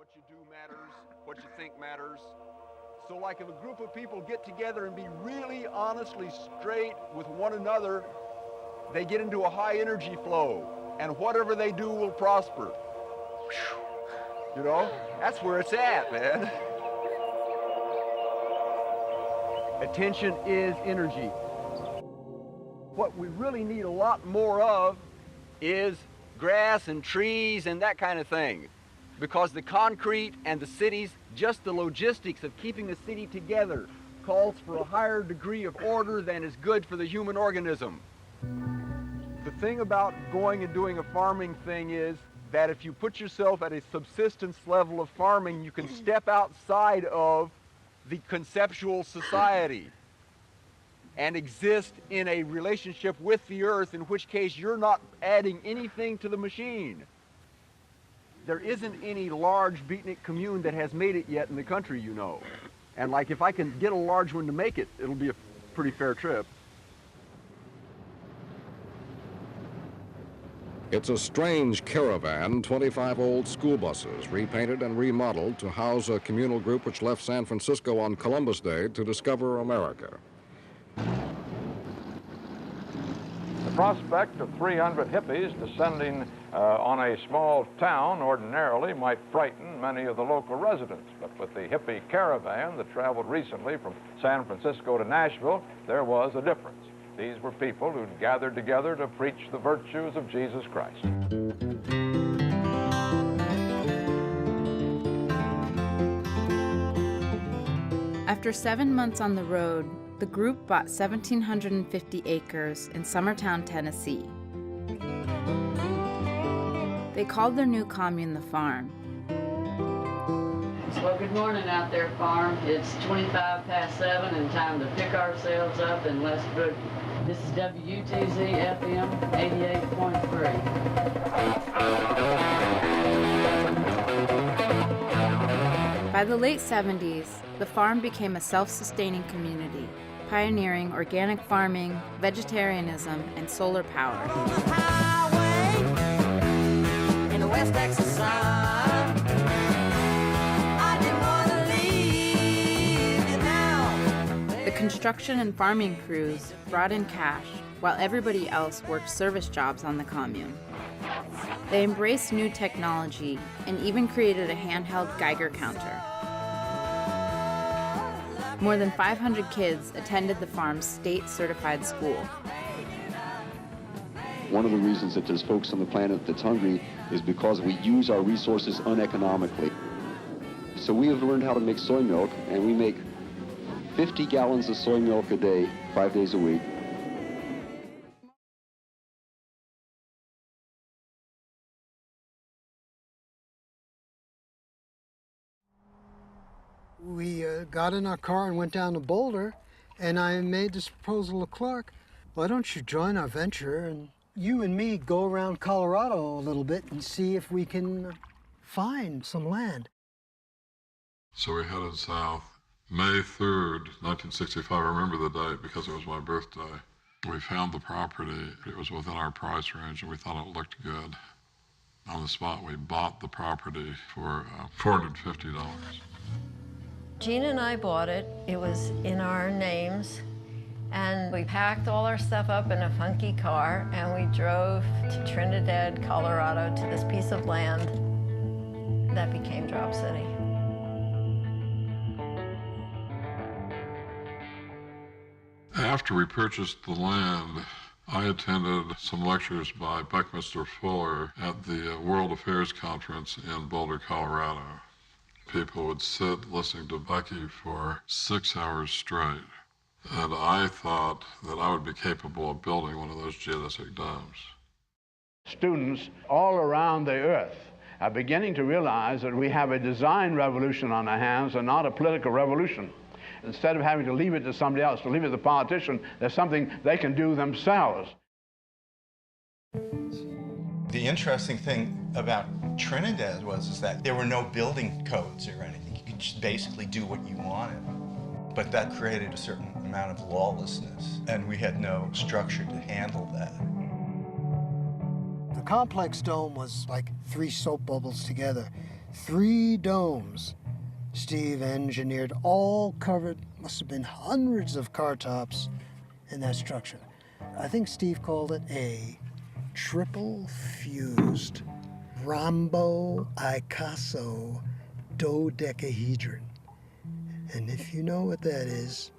What you do matters, what you think matters. So like if a group of people get together and be really honestly straight with one another, they get into a high energy flow, and whatever they do will prosper. You know, that's where it's at, man. Attention is energy. What we really need a lot more of is grass and trees and that kind of thing. Because the concrete and the cities, just the logistics of keeping a city together, calls for a higher degree of order than is good for the human organism. The thing about going and doing a farming thing is that if you put yourself at a subsistence level of farming, you can step outside of the conceptual society and exist in a relationship with the earth, in which case you're not adding anything to the machine. There isn't any large beatnik commune that has made it yet in the country, you know. And like if I can get a large one to make it, it'll be a pretty fair trip. It's a strange caravan, 25 old school buses, repainted and remodeled to house a communal group which left San Francisco on Columbus Day to discover America. The prospect of 300 hippies descending on a small town ordinarily might frighten many of the local residents. But with the hippie caravan that traveled recently from San Francisco to Nashville, there was a difference. These were people who'd gathered together to preach the virtues of Jesus Christ. After 7 months on the road, the group bought 1,750 acres in Summertown, Tennessee. They called their new commune the Farm. Well, good morning out there, Farm. It's 25 past 7 and time to pick ourselves up in Westbrook. This is WTZ FM 88.3. By the late 70s, the farm became a self-sustaining community, pioneering organic farming, vegetarianism, and solar power. In the West Texas sun, I didn't want to leave you now. The construction and farming crews brought in cash, while everybody else worked service jobs on the commune. They embraced new technology and even created a handheld Geiger counter. More than 500 kids attended the farm's state-certified school. One of the reasons that there's folks on the planet that's hungry is because we use our resources uneconomically. So we have learned how to make soy milk, and we make 50 gallons of soy milk a day, 5 days a week. We got in our car and went down to Boulder, and I made this proposal to Clark. Why don't you join our venture, and you and me go around Colorado a little bit and see if we can find some land. So we headed south. May 3rd, 1965, I remember the date because it was my birthday. We found the property. It was within our price range, and we thought it looked good. On the spot, we bought the property for $450. Gene and I bought it. It was in our names. And we packed all our stuff up in a funky car, and we drove to Trinidad, Colorado, to this piece of land that became Drop City. After we purchased the land, I attended some lectures by Buckminster Fuller at the World Affairs Conference in Boulder, Colorado. People would sit listening to Bucky for 6 hours straight. And I thought that I would be capable of building one of those geodesic domes. Students all around the earth are beginning to realize that we have a design revolution on our hands and not a political revolution. Instead of having to leave it to somebody else, to leave it to the politician, there's something they can do themselves. The interesting thing about Trinidad was that there were no building codes or anything. You could just basically do what you wanted. But that created a certain amount of lawlessness, and we had no structure to handle that. The complex dome was like 3 soap bubbles together. 3 domes. Steve engineered, all covered, must have been hundreds of car tops in that structure. I think Steve called it a triple fused rhomboicaso dodecahedron. And if you know what that is,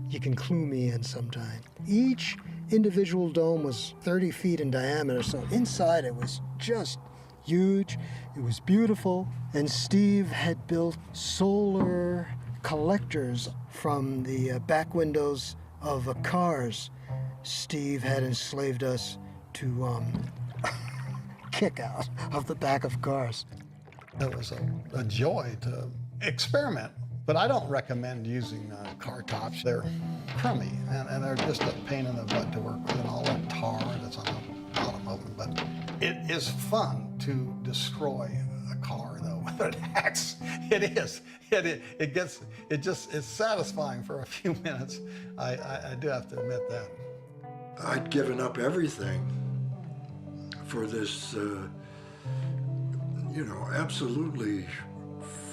you can clue me in sometime. Each individual dome was 30 feet in diameter, so inside it was just huge. It was beautiful, and Steve had built solar collectors from the back windows of cars. Steve had enslaved us to kick out of the back of cars. It was a joy to experiment, but I don't recommend using car tops. They're crummy, and they're just a pain in the butt to work with, and all that tar that's on the bottom of them. But it is fun to destroy a car, though, with an axe. It is. It's satisfying for a few minutes. I do have to admit that. I'd given up everything for this, absolutely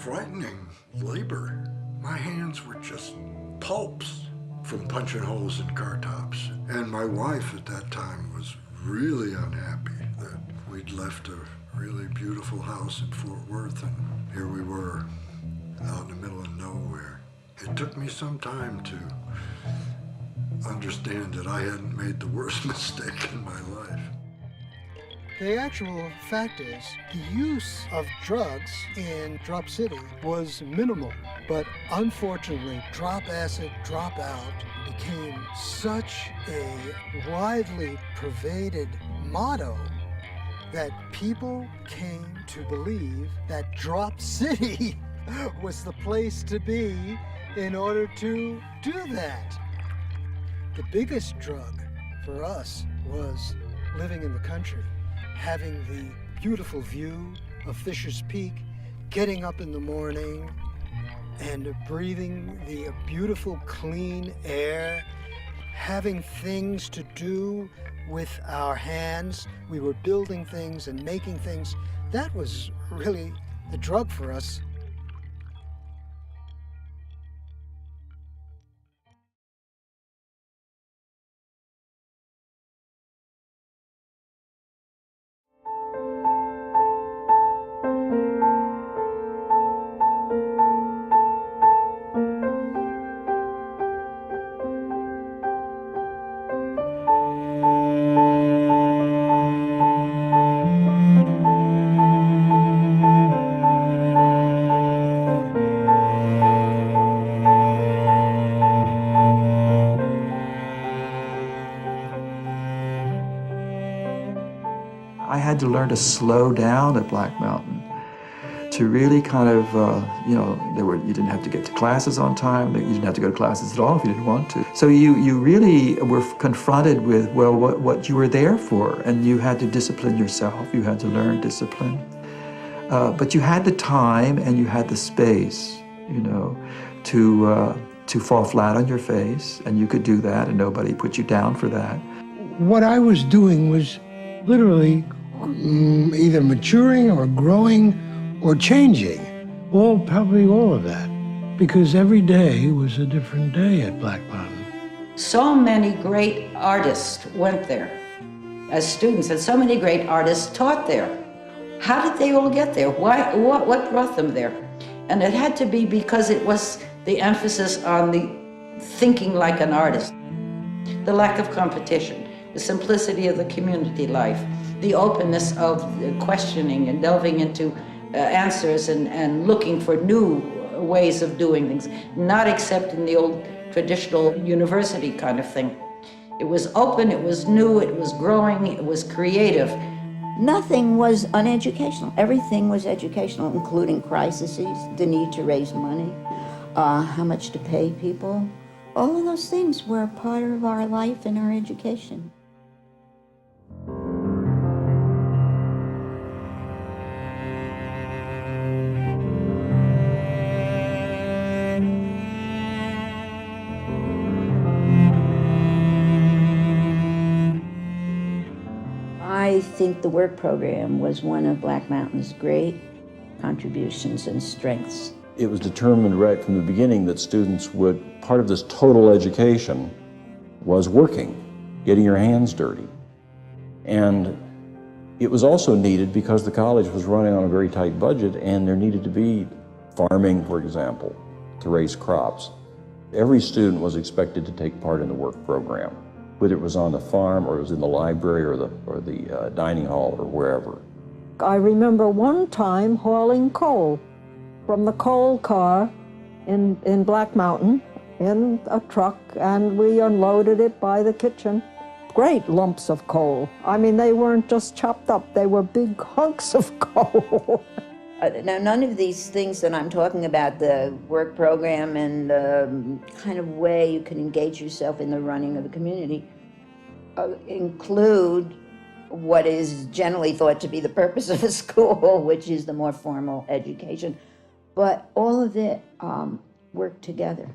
frightening labor. My hands were just pulps from punching holes in car tops. And my wife at that time was really unhappy that we'd left a really beautiful house in Fort Worth, and here we were out in the middle of nowhere. It took me some time to understand that I hadn't made the worst mistake in my life. The actual fact is, the use of drugs in Drop City was minimal, but unfortunately, drop acid, drop out became such a widely pervaded motto that people came to believe that Drop City was the place to be in order to do that. The biggest drug for us was living in the country, having the beautiful view of Fisher's Peak, getting up in the morning and breathing the beautiful clean air, having things to do with our hands. We were building things and making things. That was really the drug for us. I had to learn to slow down at Black Mountain, to really kind of, you didn't have to get to classes on time, you didn't have to go to classes at all if you didn't want to. So you really were confronted with, what you were there for, and you had to discipline yourself, you had to learn discipline. But you had the time and you had the space, to fall flat on your face, and you could do that and nobody put you down for that. What I was doing was literally either maturing or growing or changing. Probably all of that. Because every day was a different day at Black Mountain. So many great artists went there as students, and so many great artists taught there. How did they all get there? Why? What brought them there? And it had to be because it was the emphasis on the thinking like an artist, the lack of competition, the simplicity of the community life, the openness of questioning and delving into answers and looking for new ways of doing things, not accepting the old traditional university kind of thing. It was open, it was new, it was growing, it was creative. Nothing was uneducational. Everything was educational, including crises, the need to raise money, how much to pay people. All of those things were a part of our life and our education. I think the work program was one of Black Mountain's great contributions and strengths. It was determined right from the beginning that students would, part of this total education was working, getting your hands dirty. And it was also needed because the college was running on a very tight budget and there needed to be farming, for example, to raise crops. Every student was expected to take part in the work program, whether it was on the farm or it was in the library or the dining hall or wherever. I remember one time hauling coal from the coal car in Black Mountain in a truck, and we unloaded it by the kitchen. Great lumps of coal. I mean, they weren't just chopped up, they were big hunks of coal. Now, none of these things that I'm talking about, the work program and the kind of way you can engage yourself in the running of the community, include what is generally thought to be the purpose of a school, which is the more formal education. But all of it work together.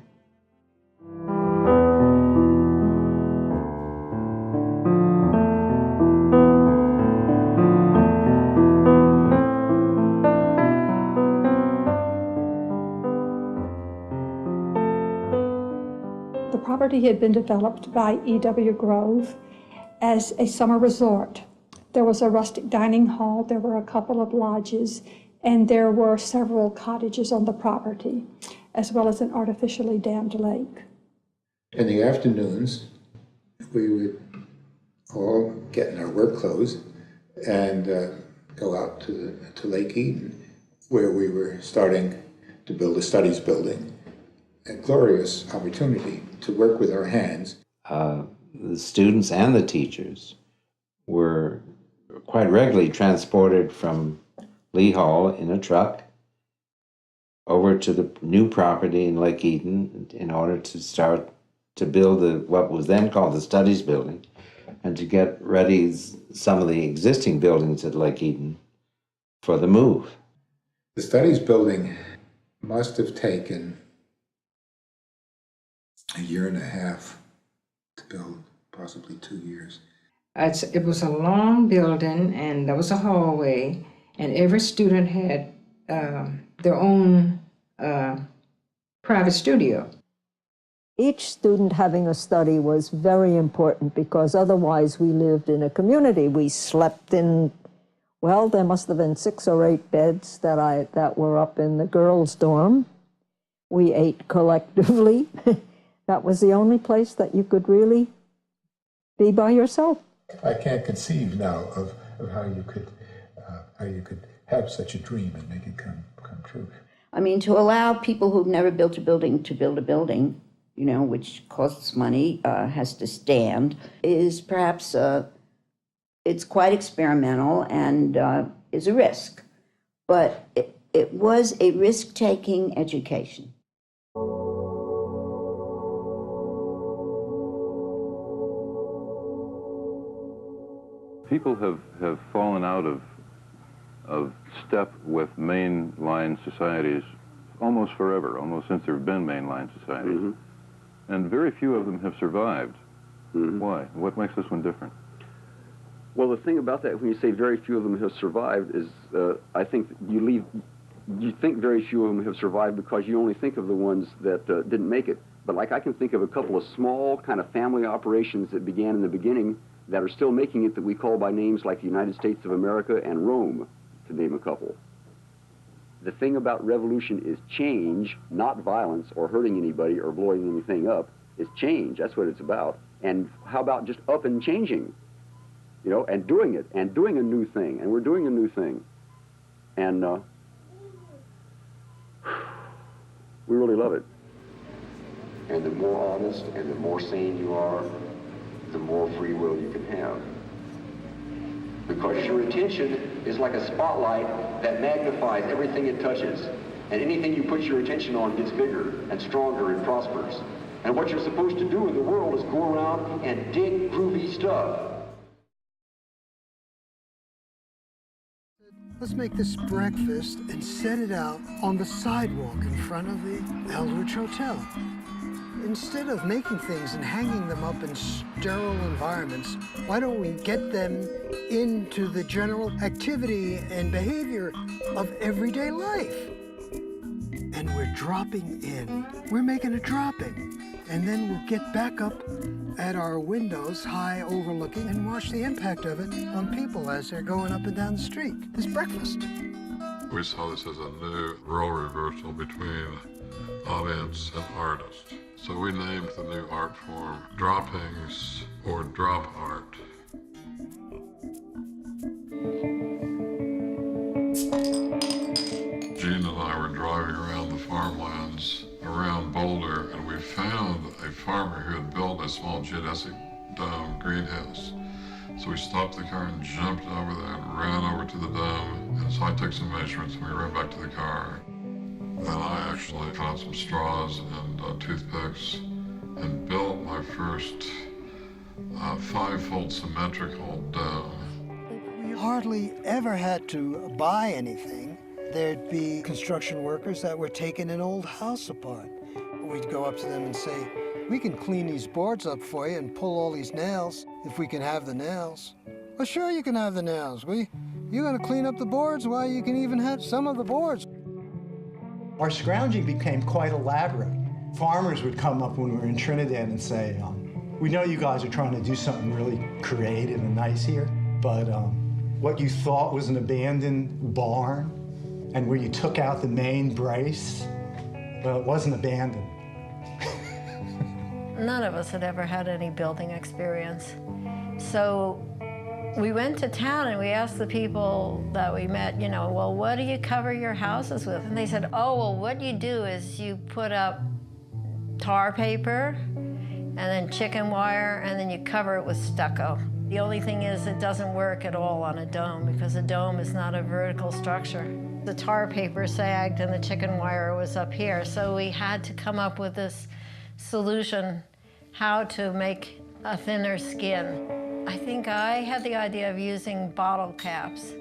The property had been developed by E.W. Grove as a summer resort. There was a rustic dining hall, there were a couple of lodges, and there were several cottages on the property, as well as an artificially dammed lake. In the afternoons, we would all get in our work clothes and go out to Lake Eden, where we were starting to build a studies building. A glorious opportunity to work with our hands. The students and the teachers were quite regularly transported from Lee Hall in a truck over to the new property in Lake Eden in order to start to build what was then called the studies building and to get ready some of the existing buildings at Lake Eden for the move. The studies building must have taken a year and a half to build, possibly 2 years. It was a long building, and there was a hallway, and every student had their own private studio. Each student having a study was very important because otherwise we lived in a community. We slept in, well, there must have been 6 or 8 beds that were up in the girls' dorm. We ate collectively. That was the only place that you could really be by yourself. I can't conceive now of how you could have such a dream and make it come true. I mean, to allow people who've never built a building to build a building, you know, which costs money, has to stand, is perhaps, it's quite experimental and is a risk. But it was a risk-taking education. People have fallen out of step with mainline societies almost forever, almost since there have been mainline societies. Mm-hmm. And very few of them have survived. Mm-hmm. Why? What makes this one different? Well, the thing about that, when you say very few of them have survived, is I think you think very few of them have survived because you only think of the ones that didn't make it. But like I can think of a couple of small kind of family operations that began in the beginning that are still making it, that we call by names like the United States of America and Rome, to name a couple. The thing about revolution is change, not violence or hurting anybody or blowing anything up. It's change. That's what it's about. And how about just up and changing, you know, and doing it, and doing a new thing. And we're doing a new thing. And we really love it. And the more honest and the more sane you are, the more free will you can have. Because your attention is like a spotlight that magnifies everything it touches. And anything you put your attention on gets bigger and stronger and prospers. And what you're supposed to do in the world is go around and dig groovy stuff. Let's make this breakfast and set it out on the sidewalk in front of the Eldridge Hotel. Instead of making things and hanging them up in sterile environments, why don't we get them into the general activity and behavior of everyday life? And we're dropping in. We're making a drop-in. And then we'll get back up at our windows, high overlooking, and watch the impact of it on people as they're going up and down the street. It's breakfast. We saw this as a new role reversal between audience and artist. So we named the new art form droppings or drop art. Gene and I were driving around the farmlands around Boulder, and we found a farmer who had built a small geodesic dome greenhouse. So we stopped the car and jumped over there and ran over to the dome. And so I took some measurements and we ran back to the car. Then I actually found some straws and toothpicks and built my first 5-fold symmetrical dome. We hardly ever had to buy anything. There'd be construction workers that were taking an old house apart. We'd go up to them and say, we can clean these boards up for you and pull all these nails if we can have the nails. Well, sure you can have the nails. You're gonna clean up the boards? Well, you can even have some of the boards. Our scrounging became quite elaborate. Farmers would come up when we were in Trinidad and say, we know you guys are trying to do something really creative and nice here, but what you thought was an abandoned barn and where you took out the main brace, well, it wasn't abandoned. None of us had ever had any building experience. So we went to town and we asked the people that we met, well, what do you cover your houses with? And they said, oh, well, what you do is you put up tar paper and then chicken wire, and then you cover it with stucco. The only thing is it doesn't work at all on a dome because a dome is not a vertical structure. The tar paper sagged and the chicken wire was up here, so we had to come up with this solution how to make a thinner skin. I think I had the idea of using bottle caps.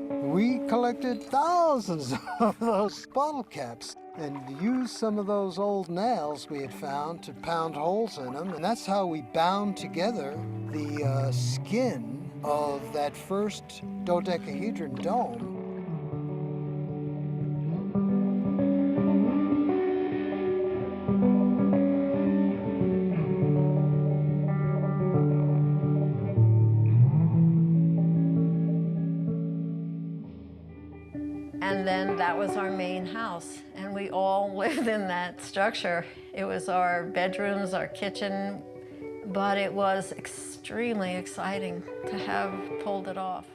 We collected thousands of those bottle caps and used some of those old nails we had found to pound holes in them, and that's how we bound together the skin of that first dodecahedron dome. And then that was our main house, and we all lived in that structure. It was our bedrooms, our kitchen, but it was extremely exciting to have pulled it off.